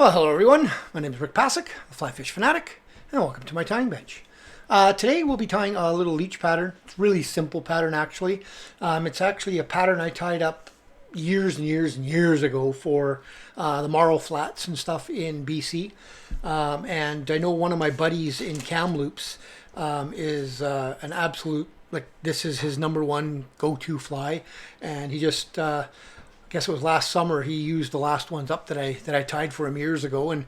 Well, hello everyone. My name is Rick Passek, the FlyFish Fanatic, and welcome to my tying bench. Today we'll be tying a little leech pattern. It's a really simple pattern actually. It's actually a pattern I tied up years and years and years ago for the Marl Flats and stuff in BC. And I know one of my buddies in Kamloops is an absolute, like, this is his #1 go-to fly, and he just I guess it was last summer he used the last ones up that I tied for him years ago, and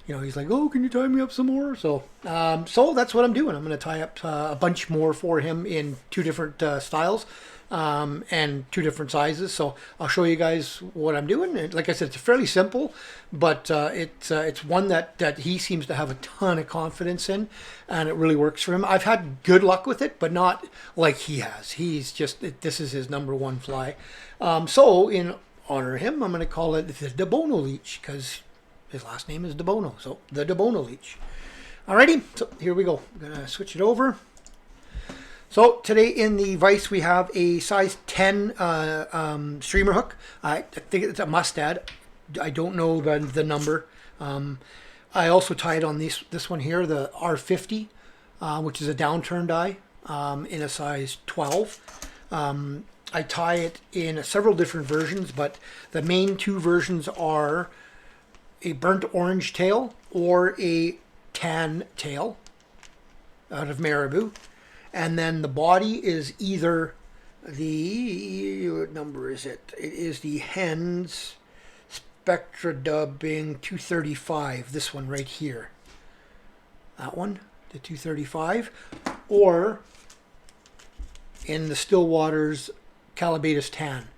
you know, he's like, oh, can you tie me up some more? So so that's what I'm doing. I'm going to tie up a bunch more for him in two different styles and two different sizes. So I'll show you guys what I'm doing. And like I said, it's fairly simple, but it's one that he seems to have a ton of confidence in, and it really works for him. I've had good luck with it, but not like he has. He's just, this is his #1 fly. So in honor of him, I'm going to call it the DeBono Leech, because his last name is DeBono. So the DeBono Leech. Alrighty, so here we go. I'm going to switch it over. So today in the vise we have a size 10 streamer hook. I think it's a Mustad. I don't know the number. I also tied on this one here, the R50, which is a downturned eye in a size 12. I tie it in several different versions, but the main two versions are a burnt orange tail or a tan tail out of marabou. And then the body is either the, what number is it? It is the Hends Spectra Dubbing 235, this one right here. That one, the 235. Or in the Stillwaters Callibaetis tan.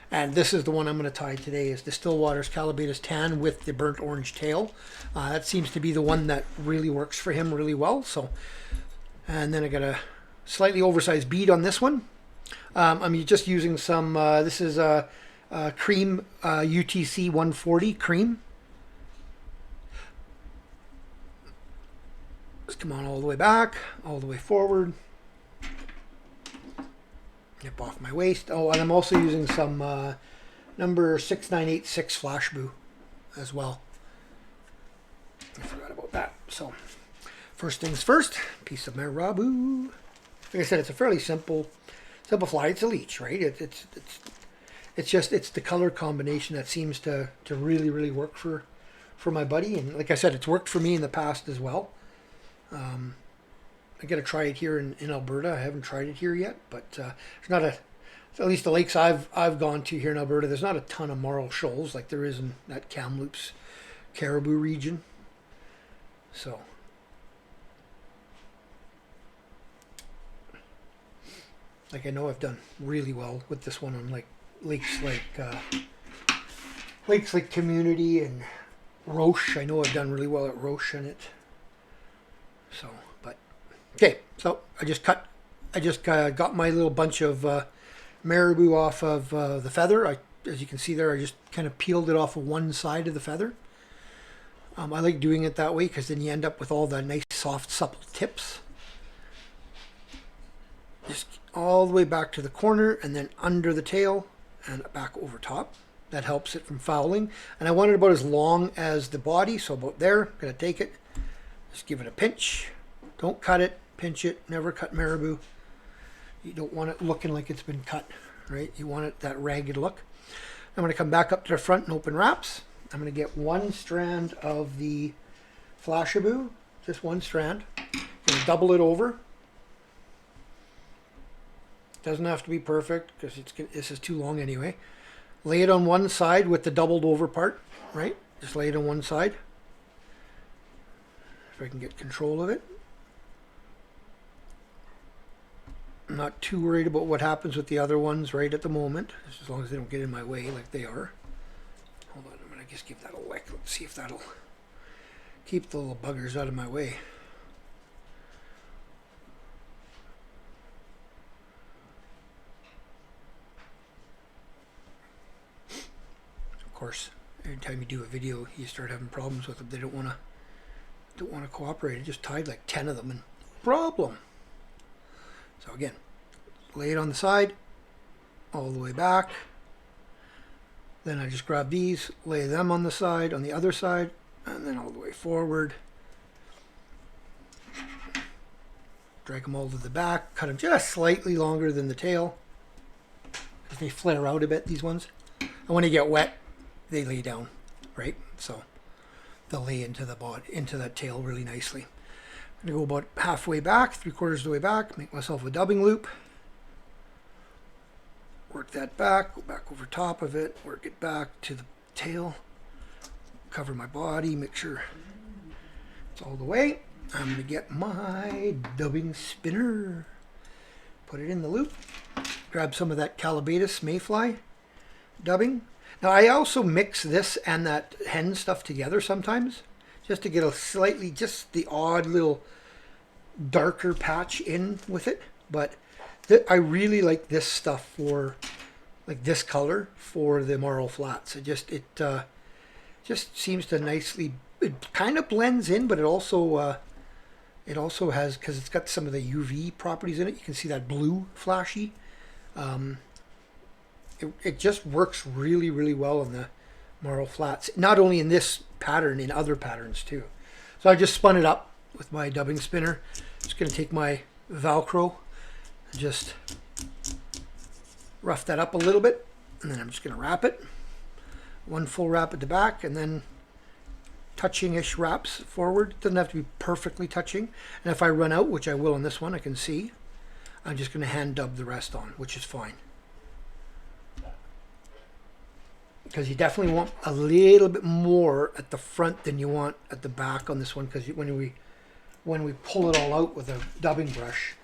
And this is the one I'm going to tie today, is the Stillwaters Callibaetis tan with the burnt orange tail. That seems to be the one that really works for him really well. So, and then I got a slightly oversized bead on this one. I'm just using some, this is a cream UTC 140 cream. Let's come on all the way back, all the way forward. Nip off my waist. Oh, and I'm also using some number 6986 Flashabou as well. I forgot about that. So, first things first, piece of marabou. Like I said, it's a fairly simple fly. It's a leech, right? It's the color combination that seems to really work for my buddy. And like I said, it's worked for me in the past as well. I got to try it here in Alberta. I haven't tried it here yet, but it's not at least the lakes I've gone to here in Alberta, there's not a ton of marl shoals like there is in that Kamloops Caribou region. So, like, I know I've done really well with this one on like lakes like Community and Roche. I know I've done really well at Roche in it. So, but okay, so I just got my little bunch of marabou off of the feather. As you can see there, I just kind of peeled it off of one side of the feather. I like doing it that way because then you end up with all the nice, soft, supple tips. Just all the way back to the corner and then under the tail and back over top. That helps it from fouling. And I want it about as long as the body, so about there. I'm going to take it, just give it a pinch. Don't cut it, pinch it, never cut marabou. You don't want it looking like it's been cut, right? You want it that ragged look. I'm going to come back up to the front and open wraps. I'm going to get one strand of the Flashabou, just one strand. And double it over. Doesn't have to be perfect because this is too long anyway. Lay it on one side with the doubled over part, right? Just lay it on one side. If I can get control of it. I'm not too worried about what happens with the other ones right at the moment, as long as they don't get in my way like they are. Hold on, I'm going to just give that a lick. Let's see if that'll keep the little buggers out of my way. Of course, every time you do a video, you start having problems with them. They don't want to cooperate. I just tied like 10 of them and no problem. So again, lay it on the side, all the way back. Then I just grab these, lay them on the side, on the other side, and then all the way forward. Drag them all to the back, cut them just slightly longer than the tail, because they flare out a bit, these ones. And when they get wet, they lay down, right? So they'll lay into the body, into that tail really nicely. I'm going to go about halfway back, 3/4 of the way back, make myself a dubbing loop. Work that back, go back over top of it, work it back to the tail, cover my body, make sure it's all the way. I'm going to get my dubbing spinner, put it in the loop, grab some of that Callibaetis mayfly dubbing. Now I also mix this and that hen stuff together sometimes, just to get a slightly, just the odd little darker patch in with it. But I really like this stuff for, like this color for the marl flats. It just seems to nicely, it kind of blends in, but it also has, because it's got some of the UV properties in it, you can see that blue flashy. It just works really, really well in the marl flats, not only in this pattern, in other patterns too. So I just spun it up with my dubbing spinner. Just going to take my Velcro and just rough that up a little bit, and then I'm just going to wrap it. One full wrap at the back, and then touching-ish wraps forward. It doesn't have to be perfectly touching. And if I run out, which I will on this one, I can see, I'm just going to hand dub the rest on, which is fine. Because you definitely want a little bit more at the front than you want at the back on this one, because when we pull it all out with a dubbing brush,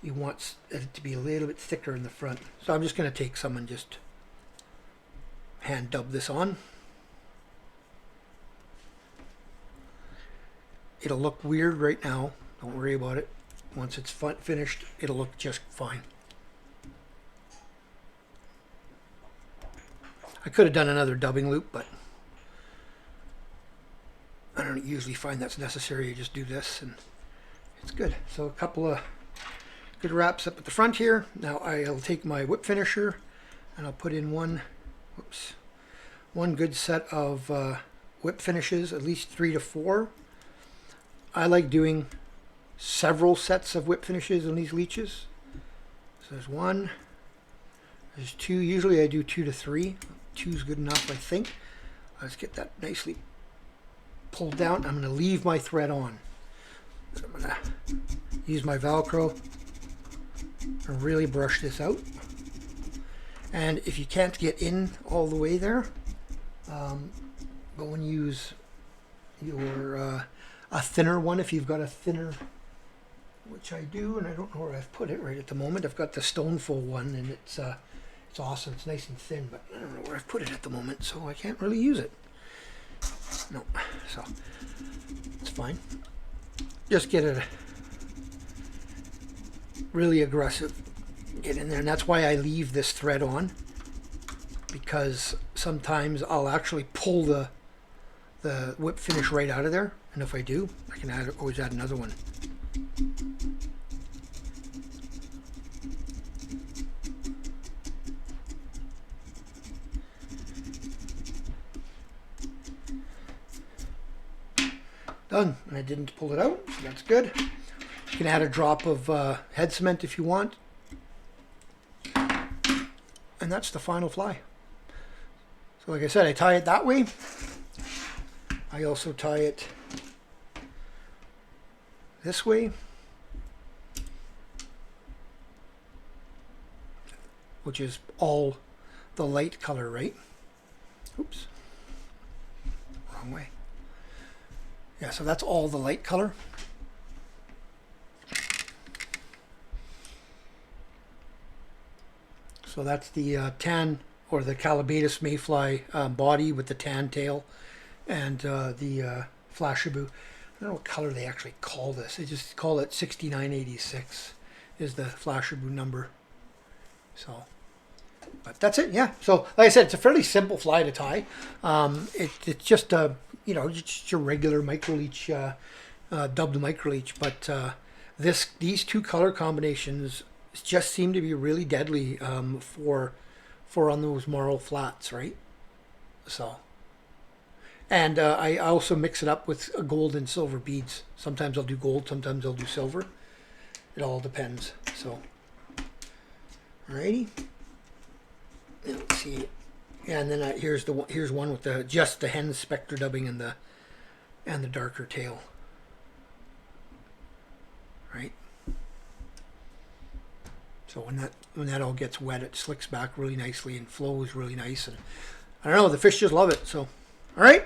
you want it to be a little bit thicker in the front. So I'm just going to take some and just hand dub this on. It'll look weird right now. Don't worry about it. Once it's finished, it'll look just fine. I could have done another dubbing loop, but I don't usually find that's necessary. You just do this and it's good. So a couple of good wraps up at the front here. Now I'll take my whip finisher and I'll put in one good set of whip finishes, at least 3 to 4. I like doing several sets of whip finishes on these leeches. So there's 1, there's 2. Usually I do 2 to 3. 2 is good enough, I think. Let's get that nicely pulled down. I'm going to leave my thread on. So I'm going to use my Velcro and really brush this out. And if you can't get in all the way there, go and use your a thinner one if you've got a thinner, which I do, and I don't know where I've put it right at the moment. I've got the Stoneful one, and it's awesome. It's nice and thin, but I don't know where I've put it at the moment, so I can't really use it. No, so it's fine. Just get it really aggressive. Get in there, and that's why I leave this thread on, because sometimes I'll actually pull the whip finish right out of there, and if I do, I can always add another one. Done, and I didn't pull it out, so that's good. You can add a drop of head cement if you want. And that's the final fly. So like I said, I tie it that way. I also tie it this way, which is all the light color, right? Oops, wrong way. Yeah, so that's all the light color. So that's the tan, or the Callibaetis mayfly body with the tan tail, and the Flashabou. I don't know what color they actually call this. They just call it 6986 is the Flashabou number. So, but that's it. Yeah. So like I said, it's a fairly simple fly to tie. It's just a, you know, just your regular micro leech, dubbed micro leech. But these two color combinations just seem to be really deadly for on those marl flats, right? So And I also mix it up with gold and silver beads. Sometimes I'll do gold, sometimes I'll do silver. It all depends. So, alrighty. Let's see. Yeah, and then here's one with just the Hens spectre dubbing and the darker tail. Right. So when that all gets wet, it slicks back really nicely and flows really nice. And I don't know, the fish just love it. So, all right.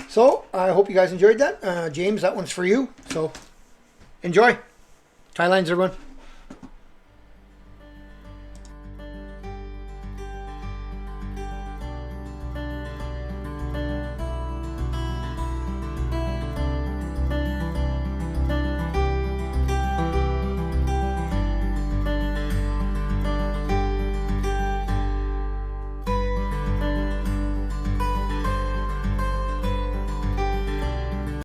So I hope you guys enjoyed that. James, that one's for you. So enjoy. Tie lines, everyone.